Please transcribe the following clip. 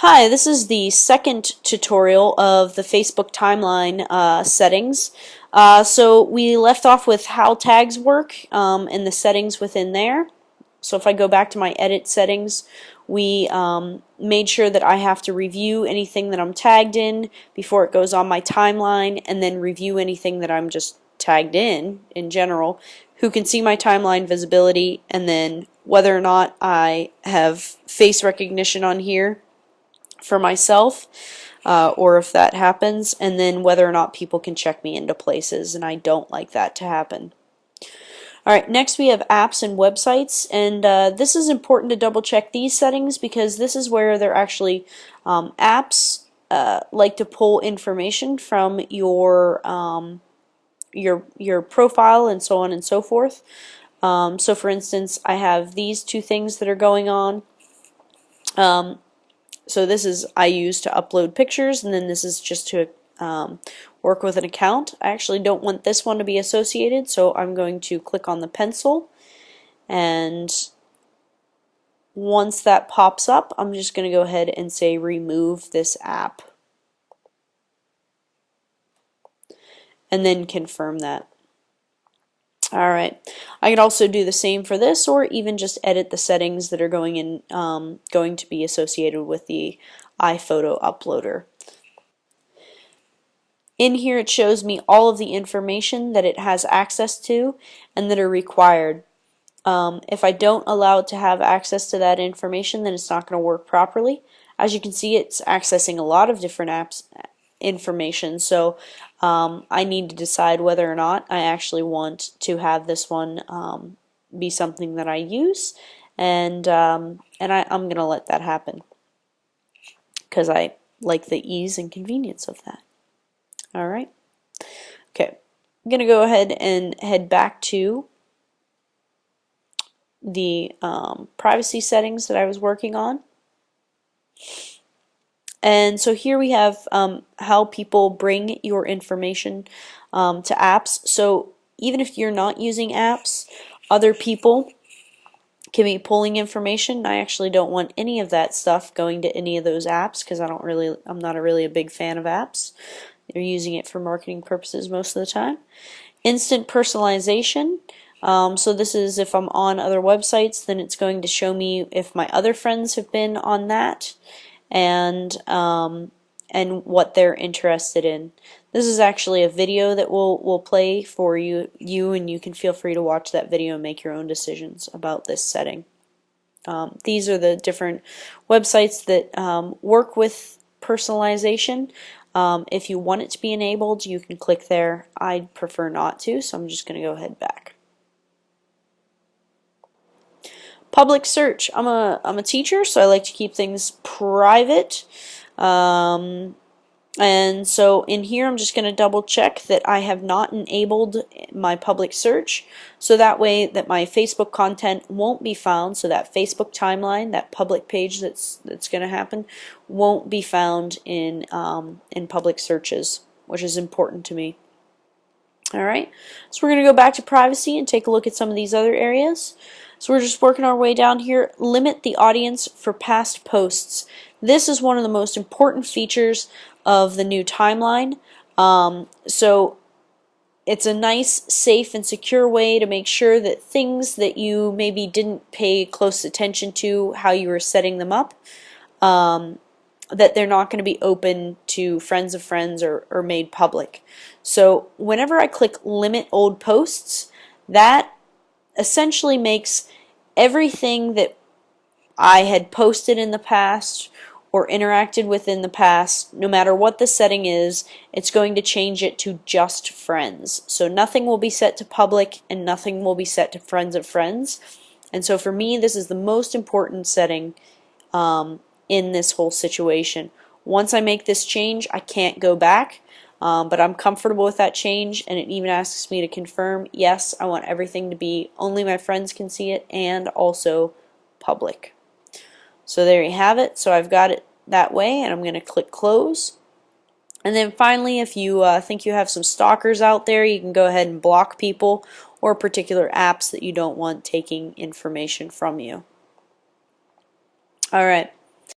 Hi, this is the second tutorial of the Facebook timeline settings. So we left off with how tags work and the settings within there. So if I go back to my edit settings, we made sure that I have to review anything that I'm tagged in before it goes on my timeline, and then review anything that I'm just tagged in general, who can see my timeline visibility, and then whether or not I have face recognition on here for myself, or if that happens, and then whether or not people can check me into places, and I don't like that to happen. Alright, next we have apps and websites, and this is important to double check these settings because this is where they're actually apps like to pull information from your profile and so on and so forth. So for instance, I have these two things that are going on. So this is I use to upload pictures, and then this is just to work with an account. I actually don't want this one to be associated, so I'm going to click on the pencil, and once that pops up, I'm just going to go ahead and say remove this app, and then confirm that. Alright, I could also do the same for this, or even just edit the settings that are going to be associated with the iPhoto uploader. In here it shows me all of the information that it has access to and that are required. If I don't allow it to have access to that information, then it's not going to work properly. As you can see, it's accessing a lot of different apps information, so I need to decide whether or not I actually want to have this one be something that I use, and I'm going to let that happen because I like the ease and convenience of that. Alright. Okay, I'm going to go ahead and head back to the privacy settings that I was working on. And so here we have how people bring your information to apps. So even if you're not using apps, other people can be pulling information. I actually don't want any of that stuff going to any of those apps because I'm not really a big fan of apps. They're using it for marketing purposes most of the time. Instant personalization. So this is if I'm on other websites, then it's going to show me if my other friends have been on that, and what they're interested in. This is actually a video that will play for you, and you can feel free to watch that video and make your own decisions about this setting. These are the different websites that work with personalization. If you want it to be enabled, you can click there. I'd prefer not to, so I'm just going to go ahead back. Public search. I'm a teacher, so I like to keep things private. And so in here I'm just going to double check that I have not enabled my public search, so that way that my Facebook content won't be found, so that Facebook timeline, that public page that's going to happen, won't be found in public searches, which is important to me. Alright, so we're going to go back to privacy and take a look at some of these other areas. So we're just working our way down here. Limit the audience for past posts. This is one of the most important features of the new timeline. So it's a nice, safe, and secure way to make sure that things that you maybe didn't pay close attention to how you were setting them up, that they're not going to be open to friends of friends or made public. So whenever I click limit old posts, that essentially makes everything that I had posted in the past or interacted with in the past, no matter what the setting is, it's going to change it to just friends. So nothing will be set to public and nothing will be set to friends of friends. And so for me, this is the most important setting in this whole situation. Once I make this change, I can't go back, but I'm comfortable with that change, and it even asks me to confirm, yes, I want everything to be only my friends can see it and also public. So there you have it. So I've got it that way, and I'm going to click close. And then finally, if you think you have some stalkers out there, you can go ahead and block people or particular apps that you don't want taking information from you. Alright,